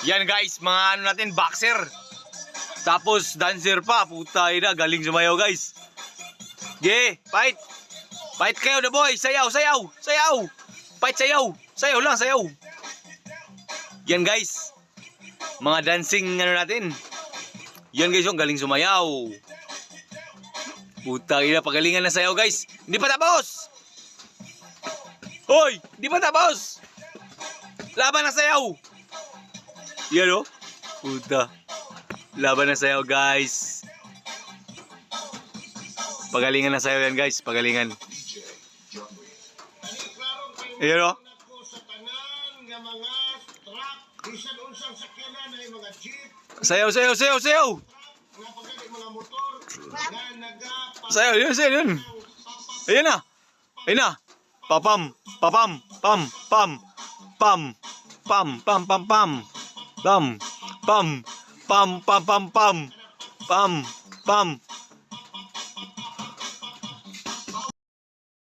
Yan guys, mga ano natin, boxer. Tapos dancer pa, puta ina, galing sumayaw guys. Fight. Fight kayo the boy, sayaw, sayaw, sayaw. Fight sayaw, sayaw lang, sayaw. Yan guys, mga dancing ano natin. Yan guys, yung galing sumayaw. Puta ina, pagalingan na sayaw guys. Hindi pa tapos. Hoy, hindi pa tapos. Laban na sayaw. Yan o. Puta. Laban na sayaw guys. Pagalingan na sayaw yan guys. Pagalingan. Yan o. Sayaw, sayaw, sayaw, sayaw. Sayaw, yun, sayaw, yun. Ayan na. Ayan na. Papam, papam, pam, pam, pam, pam, pam, pam, pam, pam, pam, pam, pam, pam, pam, pam, pam,